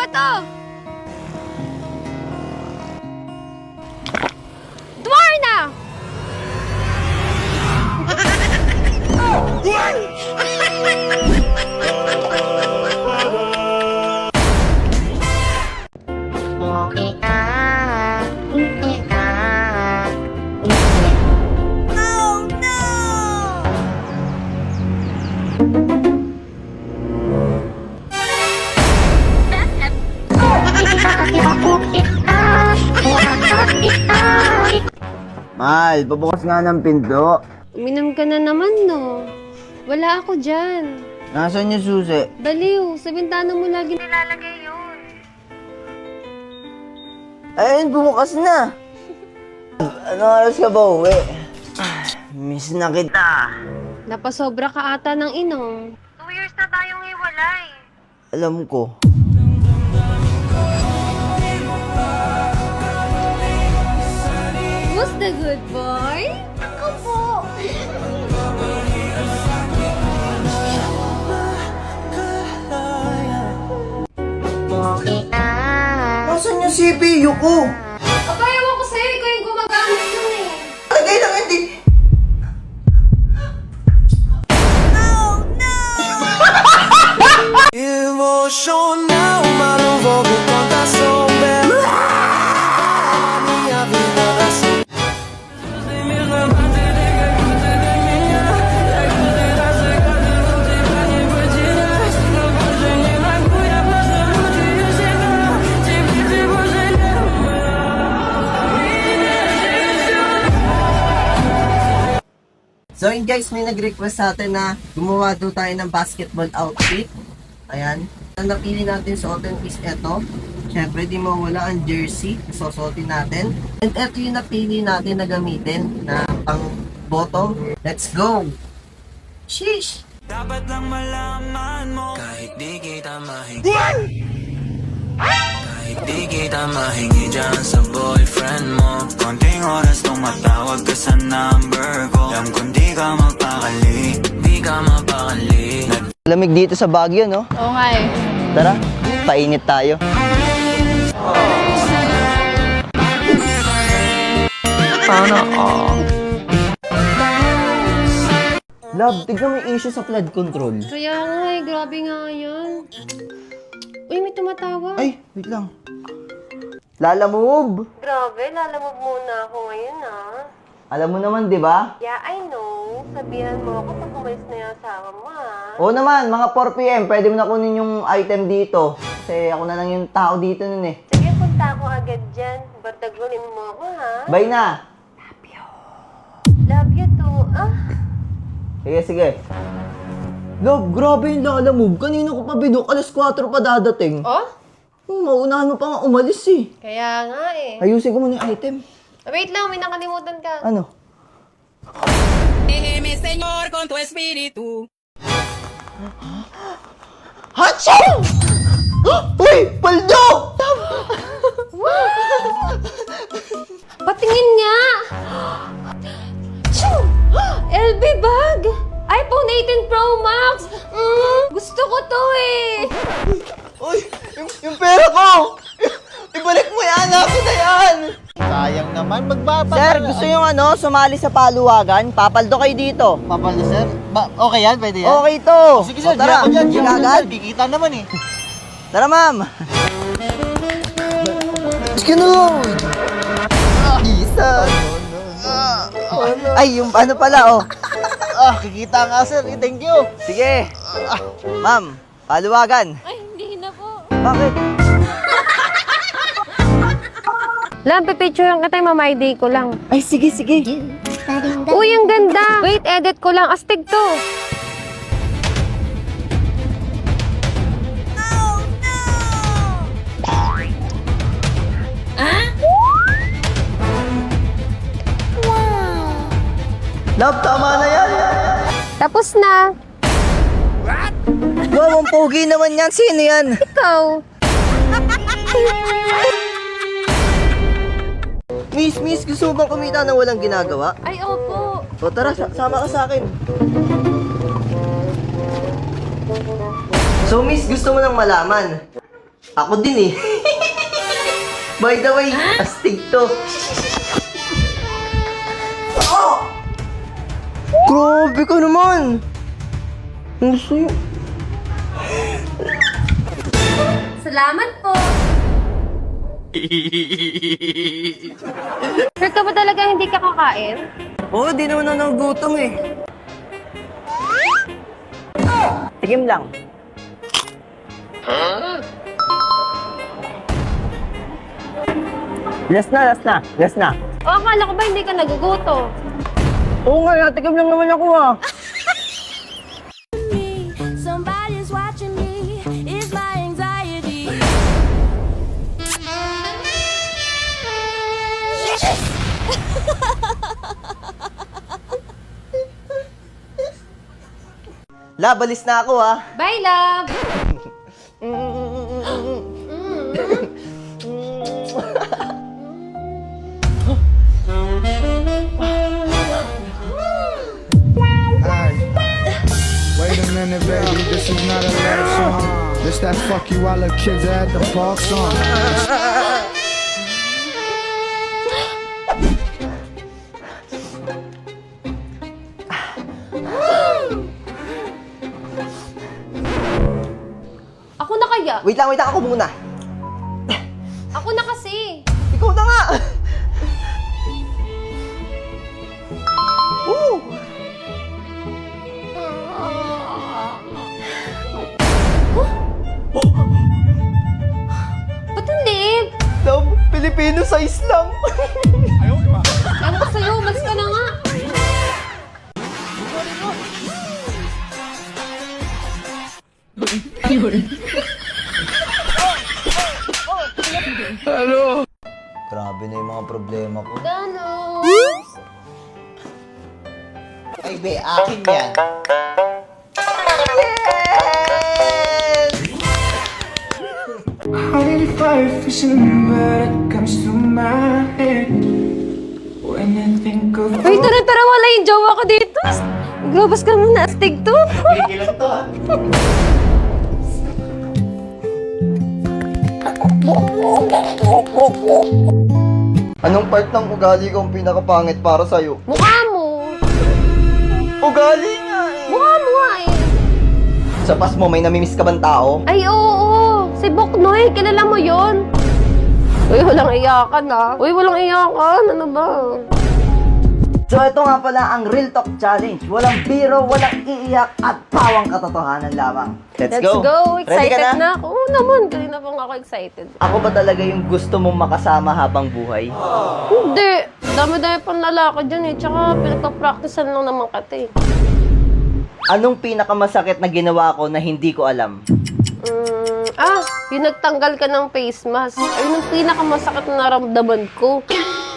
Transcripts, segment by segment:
ba to? Dwarna! Mahal, pabukas nga ng pinto. Uminom ka na naman, no? Wala ako dyan. Nasaan yung susi? Baliw, sa bintana mo lagi nilalagay yun. Ayun, bumukas na. Anong oras ka ba uwi? Miss na kita. Napasobra ka ata ng inom. 2 years na tayong hiwalay. Alam ko. Who's the good boy? Ako po. Nasaan yung CPU ko? Aba, ewan ko sa'yo. Ikaw yung gumagamit nun eh. Lagay lang hindi. Emocional, mas não vou me contar sobre minha vida assim. So yun guys, may nag-request sa atin na gumawa daw tayo ng basketball outfit. Ayan. Ang napili natin suotin is eto. Siyempre, di mawala ang jersey na susuotin natin. And eto yung napili natin na gamitin na pang bottom. Let's go! Sheesh! Dapat lang malaman mo kahit di kita mahingi. Kahit di kita mahingi dyan sa boyfriend mo. Konting oras tumatawag ka sa number ko. Alam kung di ka mapakali, di ka mapakali. Lamig dito sa Baguio, no? Oo nga eh. Tara, painit tayo. Sana all. Love, tignan mo yung issue sa flood control. Kaya nga eh, grabe nga yan. Uy, may tumatawag. Ay, wait lang. Lala move! Grabe, lalamove muna ako ngayon ah. Alam mo naman, di ba? Yeah, I know. Sabihan mo ako pag umalis na yung asawa mo ah. Oo naman, mga 4 PM, pwede mo na kunin yung item dito. Kasi ako na lang yung tao dito nun eh. Sige, punta ako agad dyan. Bardagunin mo ako ha. Bye na! Love you too. Ah, Sige, sige. Love, grabe yung Lala move. Kanina ko pa binok, alas 4 pa dadating. oh? Maunahan mo pa nga umalis eh. Kaya nga eh. Ayusin ko muna yung item. Wait lang, may nakalimutan ka. Ano? Déjeme, Señor, con tu espíritu. Hatsing! Uy! Paldo! Patingin nga! Choo! LB bag! iPhone 18 Pro Max! Gusto ko to eh! Uy! Yung pera ko! Ibalik mo yan! Ako na yan! Sayang naman, magbabag. Sir, gusto yung sumali sa paluwagan? Papaldo kayo dito. Papaldo, sir? Okay yan, pwede yan? Okay to. Sige, sir, tara, di ako dyan, di ako dyan, agad. sir. Kikita naman eh. Tara, ma'am. Sige na. Isa. Ay, yung ano pala, oh. Kikita nga, sir. Thank you. Sige. Ma'am, paluwagan. Ay, hindi na po. Bakit? Lang, pipicturean kita, mamay-day ko lang. Ay, sige, sige. Uy, ang ganda! Wait, edit ko lang. Astig to. Love, tama na yan. Tapos na. Wow, ang pogi naman yan. Sino yan? Ikaw. Miss, gusto mo bang kumita na walang ginagawa? Ay, opo. O tara, sama ka sa akin. So, miss, gusto mo nang malaman. Ako din eh. By the way, astig to. Oh! Grabe ka naman! Ang sayo. Salamat po. Sir, ka ba talaga hindi ka kakain? Oo, di naman ako nagugutom eh. Tigim lang. Last na. O, akala ko ba hindi ka nagugutom? Oo nga, tigim lang naman ako ah. Somebody's watching me, it's my anxiety. Labalis na ako ah. Bye, love! Wait a minute, baby, this is not a love song. This that fuck you while the kids are at the park song. Ako na kaya? Wait lang, ako muna. Ako na kasi. Ikaw na nga! Woo! Ba't hindi? Love, Filipino size lang. Ewan ko sa'yo, mas ka na nga. Grabe na yung mga problema ko. Danos! Ay, be, akin yan. How many firefish in the mud comes to my head when I think of Uy, tara, wala yung jowa ko dito. Maglabas ka muna, astig to. Ilan to ah. Anong part ng ugali ko ang pinakapangit para sa'yo? Mukha mo. Ugali nga eh! Mukha mo nga eh. Sa pas mo, may namimiss ka bang tao? Ay, oo. Si Boknoy, kilala mo yon? Uy, walang iyakan ah. Uy, walang iyakan. Ano ba? So ito nga pala ang Real Talk Challenge. Walang biro, walang iiyak at pawang katotohanan lamang. Let's go! Ready Excited ka na ako. Oo naman, kanina pa nga ako excited. Ako ba talaga yung gusto mong makasama habang buhay? Hindi. Dami-dami pang lalaki dyan eh. Tsaka pinagpa-practicean lang naman kati. Anong pinakamasakit na ginawa ko na hindi ko alam? Yung nagtanggal ka ng face mask. Ayun ang pinakamasakit na naramdaman ko.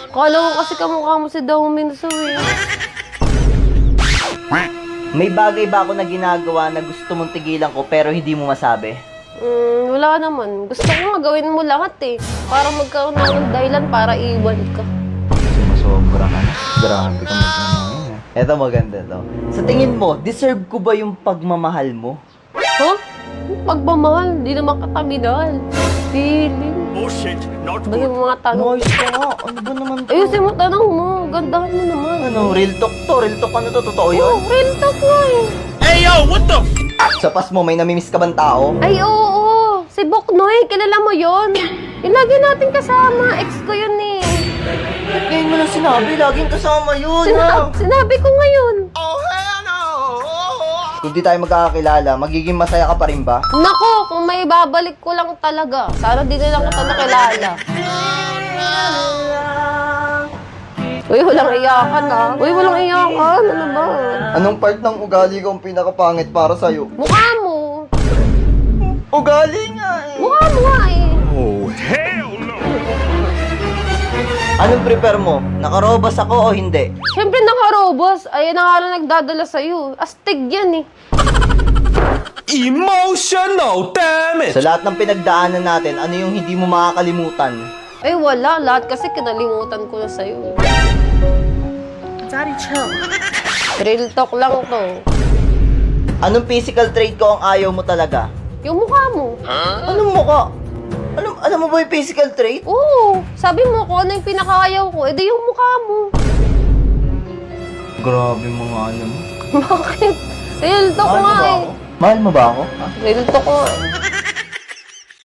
Kala ko kasi kamukha mo si Dao Minso eh. May bagay ba ako na ginagawa na gusto mong tigilan ko pero hindi mo masabi? Wala naman. Gusto ko nga gawin mo lahat eh. Para magkaroon ng dahilan para iwan ka. Sobra ka na. Grabe ka magmamahal. Eto maganda to. Sa tingin mo, deserve ko ba yung pagmamahal mo? Huh? Pagmamahal, di naman kataminal. Feeling. Bullshit, not Ba yung mga tanong? Noise ka nga. Ano ba naman to? Ayusin mo tanong mo. Gandahan mo naman. Ano, real talk to? Real talk ano to? Totoo yun? Oh, real talk nga eh. Hey yo, what the Sa pas mo, may namimiss ka bang tao? Ay, oo. Si Boknoy, kilala mo yon? Yung lagi natin kasama. Ex ko yun eh. Ba't ngayon mo lang sinabi? Laging kasama yun, ha? Sinabi ko ngayon. Kung di tayo magkakakilala, magiging masaya ka pa rin ba? Nako, kung may babalik ko lang talaga. Sana di na lang kita nakilala. Uy, walang iyakan ah. Uy, walang iyakan. Ano ba? Anong part ng ugali ko ang pinakapangit para sa'yo? Mukha mo. Ugali nga eh! Mukha mo nga eh. Anong prepare mo? Nakarobas ako o hindi? Siyempre nakarobos. Ayun na nga lang nagdadala sa'yo. Astig yan eh. Emotional damage! Sa lahat ng pinagdaanan natin, ano yung hindi mo makakalimutan? Ay wala. Lahat kasi kinalimutan ko na sa'yo. Sorry, chill. Real talk lang to. Anong physical trait ko ang ayaw mo talaga? Yung mukha mo. Anong mukha? Alam mo ba yung physical trait? Oo, sabi mo kung ano yung pinakaayaw ko, edi yung mukha mo. Grabe mga ano mo. Bakit? Real talk Mahal mo nga ba eh. ako? Mahal mo ba ako? Real talk nga eh.